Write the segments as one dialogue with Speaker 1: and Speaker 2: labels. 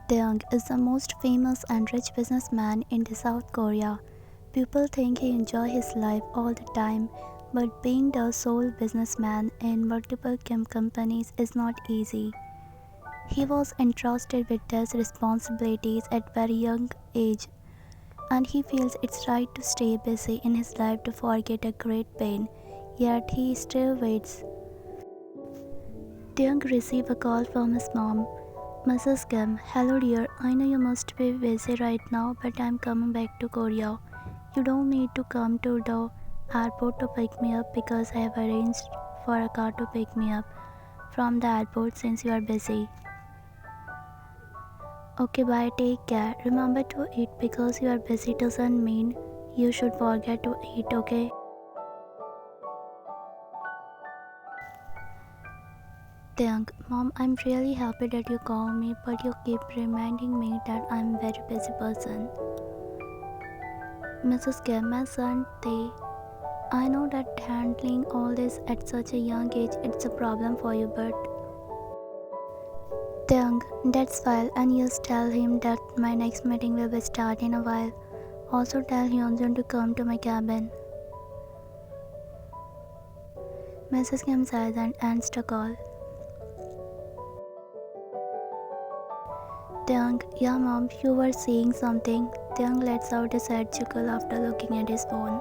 Speaker 1: Taehyung is the most famous and rich businessman in the South Korea. People think he enjoys his life all the time, but being the sole businessman in multiple companies is not easy. He was entrusted with these responsibilities at very young age, and he feels it's right to stay busy in his life to forget a great pain. Yet he still waits. Taehyung received a call from his mom. Mrs. Kim, hello dear, I know you must be busy right now, but I'm coming back to Korea. You don't need to come to the airport to pick me up because I have arranged for a car to pick me up from the airport since you are busy. Okay, bye, take care. Remember to eat because you are busy doesn't mean you should forget to eat, okay? Taehyung, Mom, I'm really happy that you call me, but you keep reminding me that I'm a very busy person. Mrs. Kim, my son, I know that handling all this at such a young age it's a problem for you, but Taehyung, that's fine, and just tell him that my next meeting will be start in a while. Also tell Hyunjun to come to my cabin. Mrs. Kim sighs and ends the call. Taehyung, yeah mom, you were saying something. Taehyung lets out a sad chuckle after looking at his phone.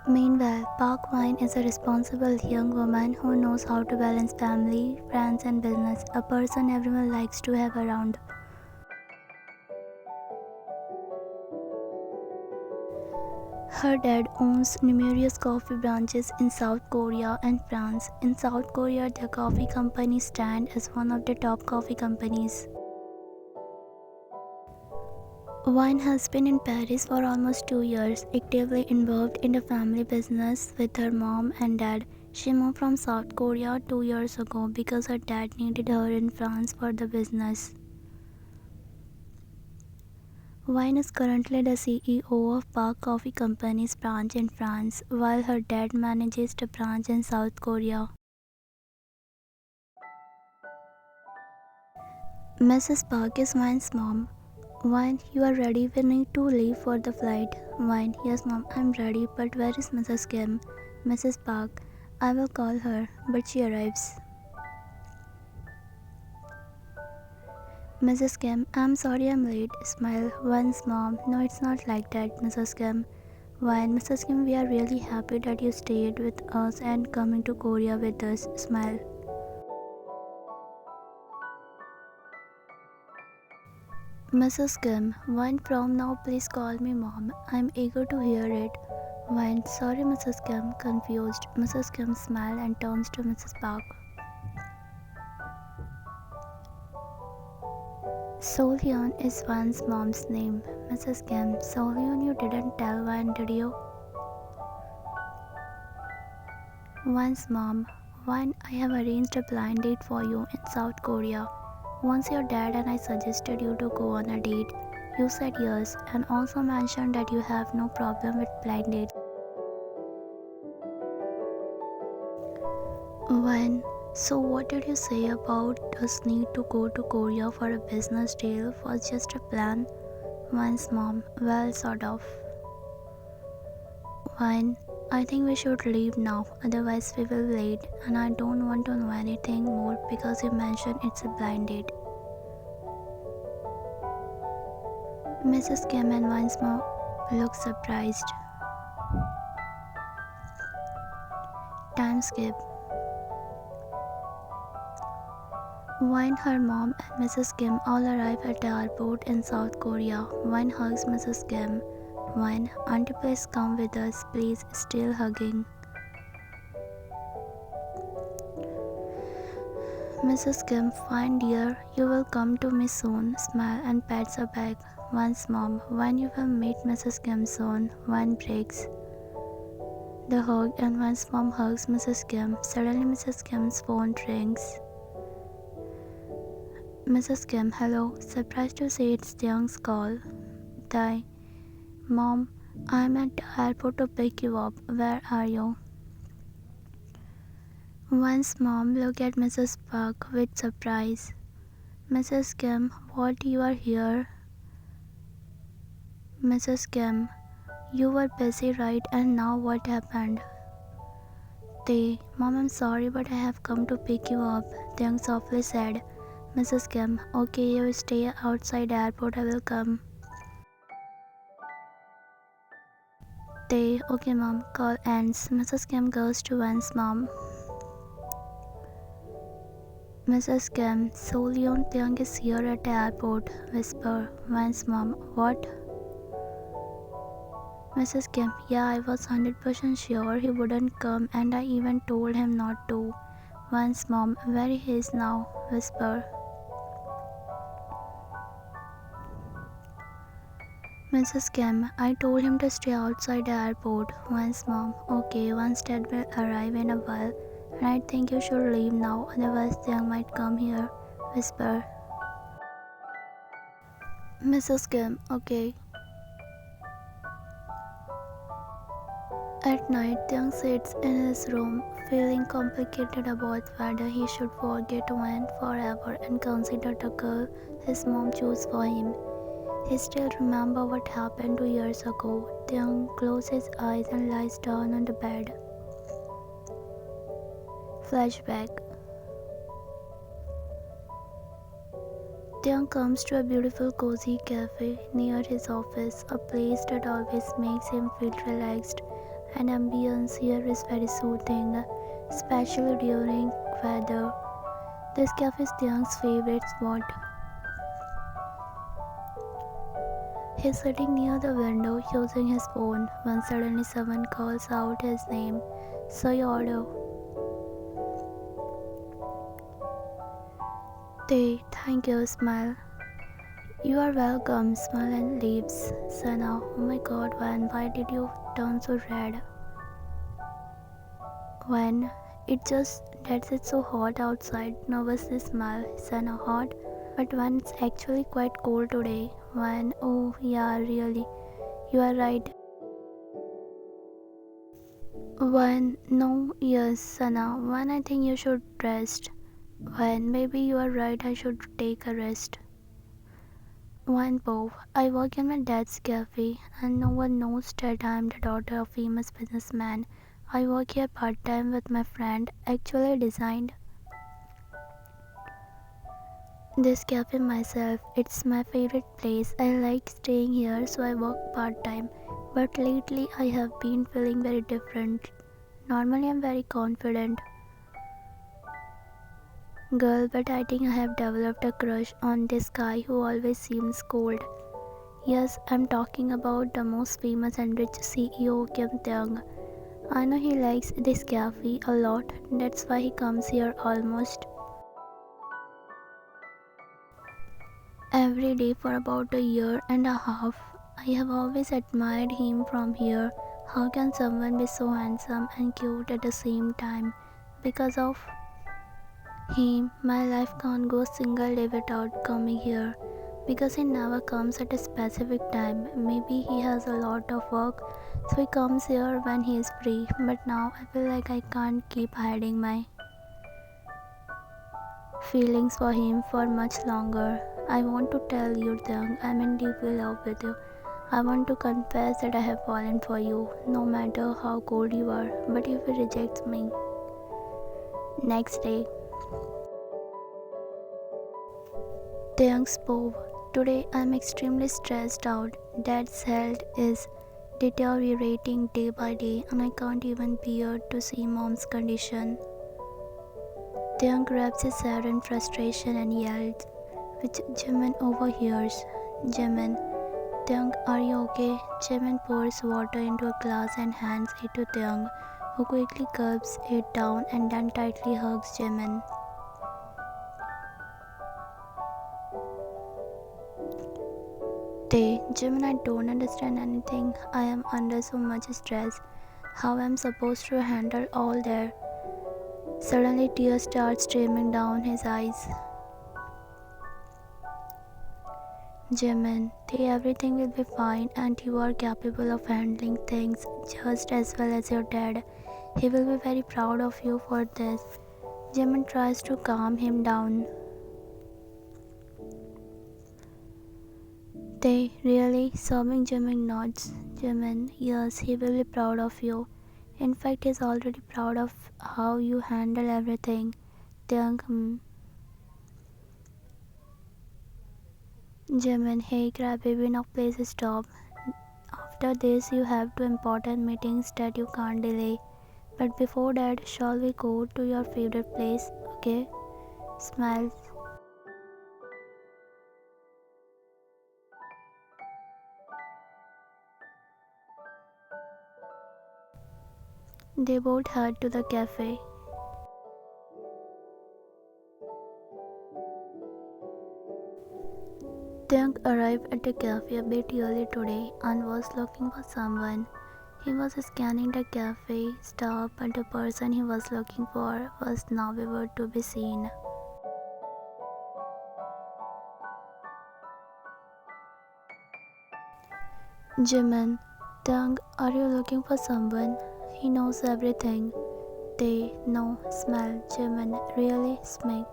Speaker 1: Meanwhile, Park Wine is a responsible young woman who knows how to balance family, friends, and business, a person everyone likes to have around. Her dad owns numerous coffee branches in South Korea and France. In South Korea, the coffee company stands as one of the top coffee companies. Wine has been in Paris for almost 2 years, actively involved in the family business with her mom and dad. She moved from South Korea 2 years ago because her dad needed her in France for the business. Wine is currently the CEO of Park Coffee Company's branch in France, while her dad manages the branch in South Korea. Mrs. Park is Wine's mom. Wine, you are ready? We need to leave for the flight. Wine, yes mom, I'm ready, but where is Mrs. Kim? Mrs. Park, I will call her, but she arrives. Mrs. Kim, I'm sorry I'm late. Smile. Wine's mom, no, it's not like that, Mrs. Kim. Wine, Mrs. Kim, we are really happy that you stayed with us and coming to Korea with us. Smile. Mrs. Kim, Wine, from now please call me mom. I'm eager to hear it. Wine, sorry Mrs. Kim, confused. Mrs. Kim smiles and turns to Mrs. Park. Sohyun is Wine's mom's name. Mrs. Kim, Sohyun, you didn't tell Wine, did you? Wine's mom, Wine, I have arranged a blind date for you in South Korea. Once your dad and I suggested you to go on a date, you said yes and also mentioned that you have no problem with blind dates. When, so what did you say about us need to go to Korea for a business deal? Was just a plan? Wine's mom, well sort of. Wine, I think we should leave now, otherwise we will be late and I don't want to know anything more because you mentioned it's a blind date. Mrs. Kim and Wine's mom look surprised. Time skip. Wine, her mom, and Mrs. Kim all arrive at the airport in South Korea. Wine hugs Mrs. Kim. Wine, auntie, please come with us, please, still hugging. Mrs. Kim, fine dear, you will come to me soon. Smile and pats her back. Wine's mom, when you will meet Mrs. Kim soon. Wine breaks the hug and Wine's mom hugs Mrs. Kim. Suddenly Mrs. Kim's phone rings. Mrs. Kim, hello. Surprised to see it's Taehyung's call. Mom, I'm at the airport to pick you up. Where are you? Once mom looked at Mrs. Park with surprise. Mrs. Kim, what you are here? Mrs. Kim, you were busy right and now what happened? Mom, I'm sorry but I have come to pick you up, Taehyung softly said. Mrs. Kim, okay, you stay outside the airport, I will come. Okay mom, call ends. Mrs. Kim goes to Van's mom. Mrs. Kim, so Leon Taehyung is here at the airport, whisper. Van's mom, what? Mrs. Kim, yeah, I was 100% sure he wouldn't come and I even told him not to. Van's mom, where he is now, whisper. Mrs. Kim, I told him to stay outside the airport. Van's mom, okay, once Dad will arrive in a while and I think you should leave now, otherwise Taehyung might come here, whisper. Mrs. Kim, okay. At night, Taehyung sits in his room, feeling complicated about whether he should forget Van forever and consider the girl his mom chose for him. He still remembers what happened 2 years ago. Taehyung closes his eyes and lies down on the bed. Flashback. Taehyung comes to a beautiful cozy cafe near his office, a place that always makes him feel relaxed. And ambience here is very soothing, especially during weather. This cafe is Taehyung's favorite spot. He's sitting near the window using his phone when suddenly someone calls out his name. So your order. Thank you, smile. You are welcome, smile and leaves. Sana, oh my god, why did you turn so red? It's so hot outside, nervously smile. Sana, hot? But when it's actually quite cold today. Oh yeah, really. You are right. No, yes, Sana. I think you should rest. Maybe you are right, I should take a rest. Bob, I work in my dad's cafe, and no one knows that I am the daughter of a famous businessman. I work here part-time with my friend, actually designed this cafe myself. It's my favorite place. I like staying here, so I work part-time. But lately I have been feeling very different. Normally I'm very confident girl, but I think I have developed a crush on this guy who always seems cold. Yes, I'm talking about the most famous and rich CEO, Kim Taehyung. I know he likes this cafe a lot, that's why he comes here almost every day for about a year and a half. I have always admired him from here. How can someone be so handsome and cute at the same time? Because of him, my life can't go a single day without coming here. Because he never comes at a specific time. Maybe he has a lot of work, so he comes here when he is free. But now I feel like I can't keep hiding my feelings for him for much longer. I want to tell you, Taehyung, I'm in deep love with you. I want to confess that I have fallen for you, no matter how cold you are. But if he rejects me. Next day, Taehyung spoke. Today I'm extremely stressed out. Dad's health is deteriorating day by day, and I can't even bear to see mom's condition. Taehyung grabs his head in frustration and yells, which Jimin overhears. Jimin, Taehyung, are you okay? Jimin pours water into a glass and hands it to Taehyung, who quickly gulps it down and then tightly hugs Jimin. Jimin, I don't understand anything. I am under so much stress. How am I supposed to handle all that? Suddenly tears start streaming down his eyes. Jimin, everything will be fine and you are capable of handling things just as well as your dad. He will be very proud of you for this. Jimin tries to calm him down. They really sobbing. Jimin nods. Jimin, yes, he will be proud of you. In fact, he's already proud of how you handle everything. Taehyung, Jimin, hey crybaby, now please stop. After this, you have two important meetings that you can't delay. But before that, shall we go to your favorite place? Okay? Smile. They both head to the cafe. Taehyung arrived at the cafe a bit early today and was looking for someone. He was scanning the cafe staff, but the person he was looking for was nowhere to be seen. Jimin, Taehyung, are you looking for someone? He knows everything. They know, smell, Jimin, really, smack.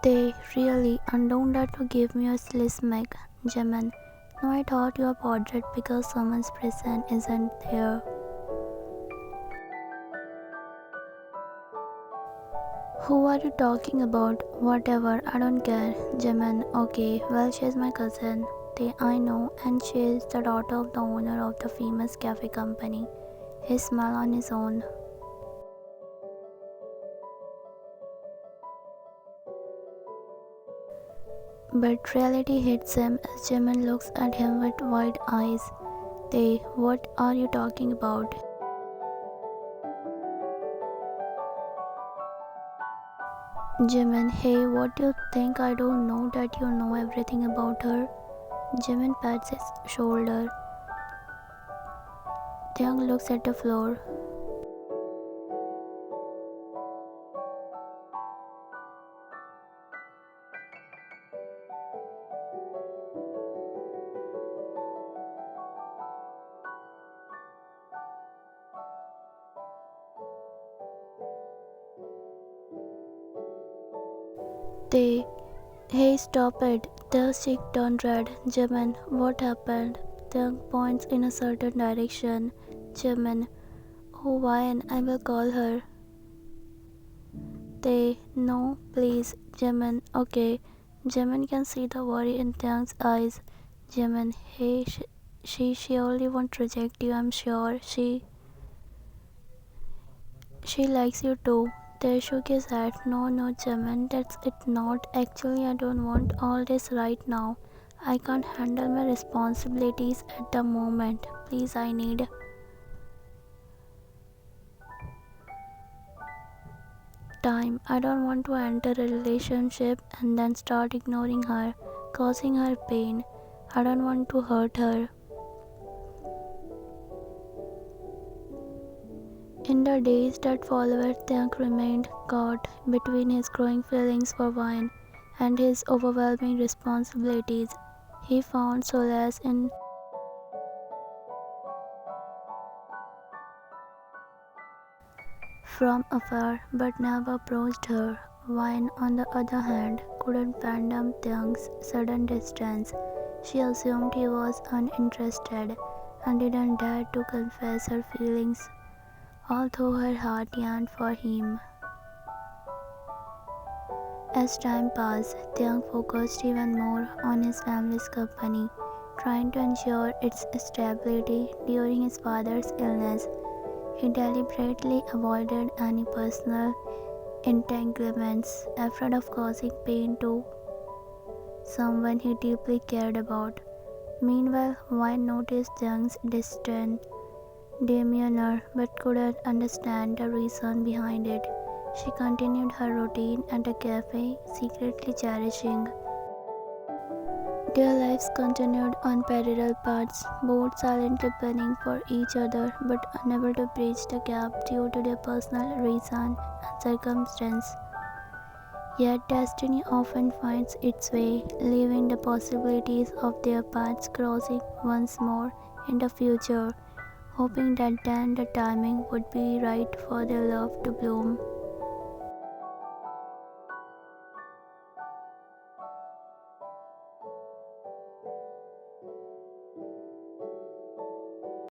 Speaker 1: They really, and don't dare to give me a silly smack, Jimin. No, I thought you were bothered because someone's present isn't there. Who are you talking about? Whatever, I don't care. Jimin, okay, well, she's my cousin. I know, and she is the daughter of the owner of the famous cafe company. He smiled on his own. But reality hits him as Jimin looks at him with wide eyes. What are you talking about? Jimin, hey, what do you think I don't know that you know everything about her? Jimin pats his shoulder. Taehyung looks at the floor. Hey, stop it. Taehyung's cheek turned red. Jimin, what happened? Taehyung points in a certain direction. Jimin, oh, why? I will call her. No, please. Jimin, okay. Jimin can see the worry in Taehyung's eyes. Jimin, hey, she surely won't reject you, I'm sure. She likes you too. They shook his head. No, Jimin, that's it not. Actually, I don't want all this right now. I can't handle my responsibilities at the moment. Please, I need time. I don't want to enter a relationship and then start ignoring her, causing her pain. I don't want to hurt her. In the days that followed, Taehyung remained caught between his growing feelings for wine and his overwhelming responsibilities. He found solace in from afar but never approached her. Wine, on the other hand, couldn't fathom Taehyung's sudden distance. She assumed he was uninterested and didn't dare to confess her feelings, although her heart yearned for him. As time passed, Taehyung focused even more on his family's company, trying to ensure its stability during his father's illness. He deliberately avoided any personal entanglements, afraid of causing pain to someone he deeply cared about. Meanwhile, Wine noticed Taehyung's distant demeanor but couldn't understand the reason behind it. She continued her routine at the cafe, secretly cherishing. Their lives continued on parallel paths, both silently planning for each other but unable to bridge the gap due to their personal reason and circumstance. Yet destiny often finds its way, leaving the possibilities of their paths crossing once more in the future, hoping that then the timing would be right for their love to bloom.